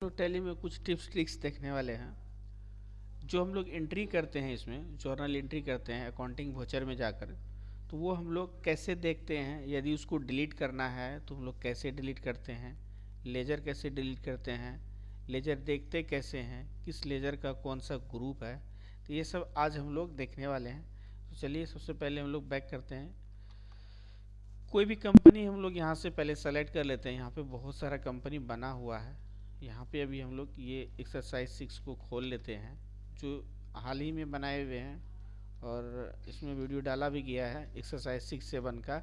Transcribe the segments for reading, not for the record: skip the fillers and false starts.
लोग टैली में कुछ टिप्स ट्रिक्स देखने वाले हैं। जो हम लोग एंट्री करते हैं, इसमें जर्नल एंट्री करते हैं अकाउंटिंग वोचर में जाकर, तो वो हम लोग कैसे देखते हैं। यदि उसको डिलीट करना है तो हम लोग कैसे डिलीट करते हैं, लेजर कैसे डिलीट करते हैं, लेजर देखते कैसे हैं, किस लेजर का कौन सा ग्रुप है, तो ये सब आज हम लोग देखने वाले हैं। तो चलिए सबसे पहले हम लोग बैक करते हैं। कोई भी कंपनी हम लोग यहाँ से पहले सेलेक्ट कर लेते हैं। यहाँ पे बहुत सारा कंपनी बना हुआ है। यहाँ पे अभी हम लोग ये एक्सरसाइज 6 को खोल लेते हैं, जो हाल ही में बनाए हुए हैं और इसमें वीडियो डाला भी गया है एक्सरसाइज 6-7 का।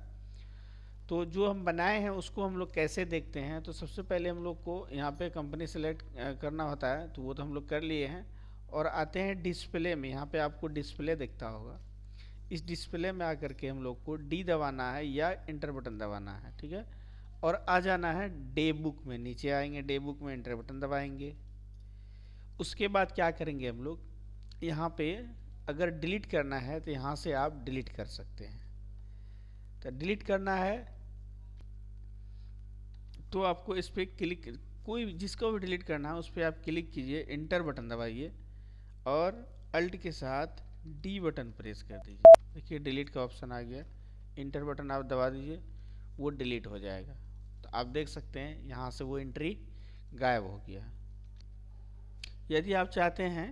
तो जो हम बनाए हैं उसको हम लोग कैसे देखते हैं, तो सबसे पहले हम लोग को यहाँ पे कंपनी सेलेक्ट करना होता है, तो वो तो हम लोग कर लिए हैं। और आते हैं डिस्प्ले में। यहाँ पे आपको डिस्प्ले दिखता होगा। इस डिस्प्ले में आकर के हम लोग को डी दबाना है या इंटर बटन दबाना है, ठीक है। और आ जाना है डे बुक में। नीचे आएंगे डे बुक में, इंटर बटन दबाएंगे। उसके बाद क्या करेंगे हम लोग, यहाँ पे अगर डिलीट करना है तो यहाँ से आप डिलीट कर सकते हैं। तो डिलीट करना है तो आपको इस पर क्लिक, कोई जिसको भी डिलीट करना है उस पर आप क्लिक कीजिए, इंटर बटन दबाइए और अल्ट के साथ डी बटन प्रेस कर दीजिए। देखिए डिलीट का ऑप्शन आ गया। इंटर बटन आप दबा दीजिए, वो डिलीट हो जाएगा। तो आप देख सकते हैं यहाँ से वो एंट्री गायब हो गया। यदि आप चाहते हैं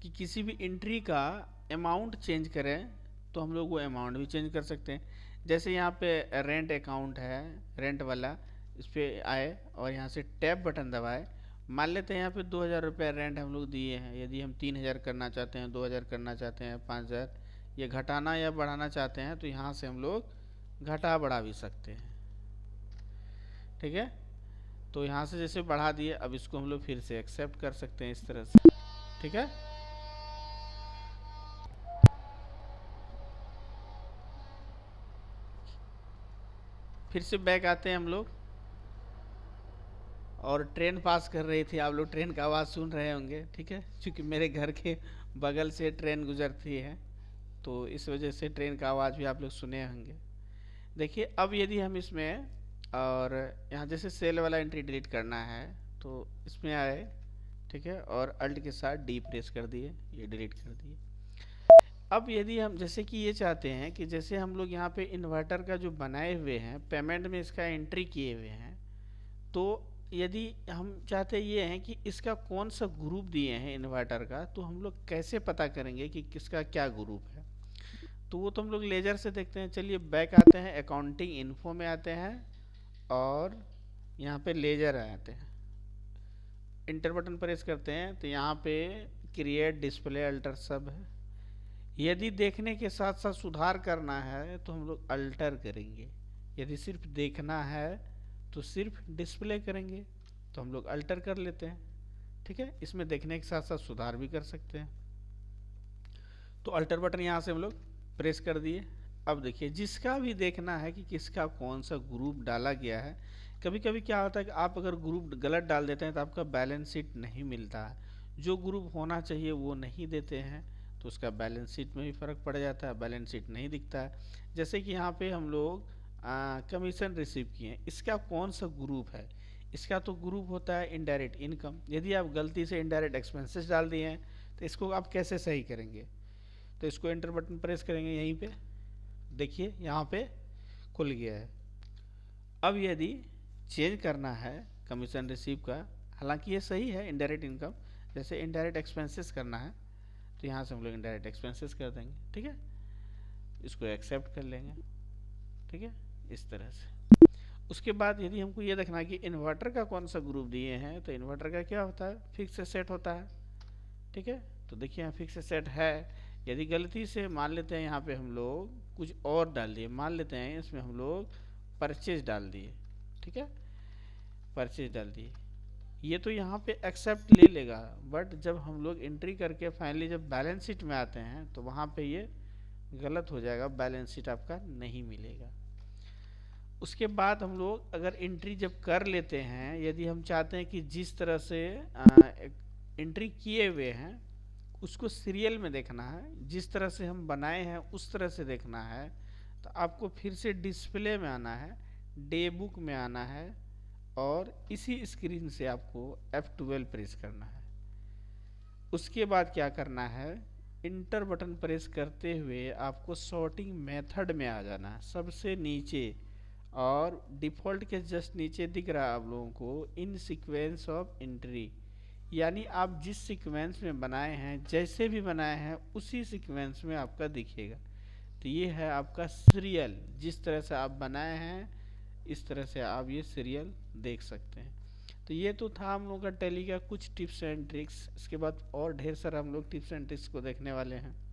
कि किसी भी एंट्री का अमाउंट चेंज करें तो हम लोग वो अमाउंट भी चेंज कर सकते हैं। जैसे यहाँ पे रेंट अकाउंट है, रेंट वाला, इस पर आए और यहाँ से टैब बटन दबाए। मान लेते हैं यहाँ पे 2000 रुपये रेंट हम लोग दिए हैं। यदि हम 3000 करना चाहते हैं, 2000 करना चाहते हैं, 5000, ये घटाना या बढ़ाना चाहते हैं तो यहाँ से हम लोग घटा बढ़ा भी सकते हैं, ठीक है। तो यहाँ से जैसे बढ़ा दिए, अब इसको हम लोग फिर से एक्सेप्ट कर सकते हैं इस तरह से, ठीक है। फिर से बैक आते हैं हम लोग और ट्रेन पास कर रही थी। आप लोग ट्रेन का आवाज़ सुन रहे होंगे, ठीक है, क्योंकि मेरे घर के बगल से ट्रेन गुजरती है, तो इस वजह से ट्रेन का आवाज़ भी आप लोग सुने होंगे। देखिए अब यदि हम इसमें, और यहाँ जैसे सेल वाला एंट्री डिलीट करना है तो इसमें आए, ठीक है, और अल्ट के साथ डी प्रेस कर दिए, ये डिलीट कर दिए। अब यदि हम जैसे कि ये चाहते हैं कि जैसे हम लोग यहाँ पे इन्वर्टर का जो बनाए हुए हैं, पेमेंट में इसका एंट्री किए हुए हैं, तो यदि हम चाहते ये हैं कि इसका कौन सा ग्रुप दिए हैं इन्वर्टर का, तो हम लोग कैसे पता करेंगे कि किसका क्या ग्रुप है। तो वो तो हम लोग लेजर से देखते हैं। चलिए बैक आते हैं, अकाउंटिंग इन्फो में आते हैं और यहाँ पे लेजर आते हैं, इंटर बटन प्रेस करते हैं तो यहाँ पे क्रिएट डिस्प्ले अल्टर सब है। यदि देखने के साथ साथ सुधार करना है तो हम लोग अल्टर करेंगे। यदि सिर्फ देखना है तो सिर्फ डिस्प्ले करेंगे, तो हम लोग अल्टर कर लेते हैं, ठीक है। इसमें देखने के साथ साथ सुधार भी कर सकते हैं। तो अल्टर बटन यहाँ से हम लोग प्रेस कर दिए। अब देखिए जिसका भी देखना है कि किसका कौन सा ग्रुप डाला गया है, कभी कभी क्या होता है कि आप अगर ग्रुप गलत डाल देते हैं तो आपका बैलेंस शीट नहीं मिलता है। जो ग्रुप होना चाहिए वो नहीं देते हैं, तो उसका बैलेंस शीट में भी फ़र्क पड़ जाता है, बैलेंस शीट नहीं दिखता है। जैसे कि यहाँ पे हम लोग कमीशन रिसीव किए हैं, इसका कौन सा ग्रुप है। इसका तो ग्रुप होता है इनडायरेक्ट इनकम। यदि आप गलती से इनडायरेक्ट एक्सपेंसेस डाल दिए हैं तो इसको आप कैसे सही करेंगे। तो इसको एंटर बटन प्रेस करेंगे, यहीं पे देखिए यहाँ पे खुल गया है। अब यदि चेंज करना है कमीशन रिसीव का, हालांकि ये सही है इनडायरेक्ट इनकम, जैसे इनडायरेक्ट एक्सपेंसेस करना है तो यहाँ से हम लोग इनडायरेक्ट एक्सपेंसेस कर देंगे, ठीक है। इसको एक्सेप्ट कर लेंगे, ठीक है, इस तरह से। उसके बाद यदि हमको ये देखना है कि इन्वर्टर का कौन सा ग्रुप दिए हैं, तो इन्वर्टर का क्या होता है, फिक्स सेट होता है, ठीक है। तो देखिए यहाँ फिक्स सेट है। यदि गलती से मान लेते हैं यहाँ पे हम लोग कुछ और डाल दिए, मान लेते हैं इसमें हम लोग परचेज डाल दिए, ठीक है, परचेज डाल दिए, ये तो यहाँ पे एक्सेप्ट ले लेगा। बट जब हम लोग एंट्री करके फाइनली जब बैलेंस शीट में आते हैं तो वहाँ पे ये गलत हो जाएगा, बैलेंस शीट आपका नहीं मिलेगा। उसके बाद हम लोग अगर एंट्री जब कर लेते हैं, यदि हम चाहते हैं कि जिस तरह से एंट्री किए हुए हैं उसको सीरियल में देखना है, जिस तरह से हम बनाए हैं उस तरह से देखना है, तो आपको फिर से डिस्प्ले में आना है, डे बुक में आना है और इसी स्क्रीन से आपको F12 प्रेस करना है। उसके बाद क्या करना है, इंटर बटन प्रेस करते हुए आपको सॉर्टिंग मेथड में आ जाना है, सबसे नीचे, और डिफ़ॉल्ट के जस्ट नीचे दिख रहा है आप लोगों को इन सीक्वेंस ऑफ एंट्री, यानी आप जिस सीक्वेंस में बनाए हैं, जैसे भी बनाए हैं उसी सीक्वेंस में आपका दिखेगा। तो ये है आपका सीरियल, जिस तरह से आप बनाए हैं इस तरह से आप ये सीरियल देख सकते हैं। तो ये तो था हम लोग का टैली का कुछ टिप्स एंड ट्रिक्स। इसके बाद और ढेर सारा हम लोग टिप्स एंड ट्रिक्स को देखने वाले हैं।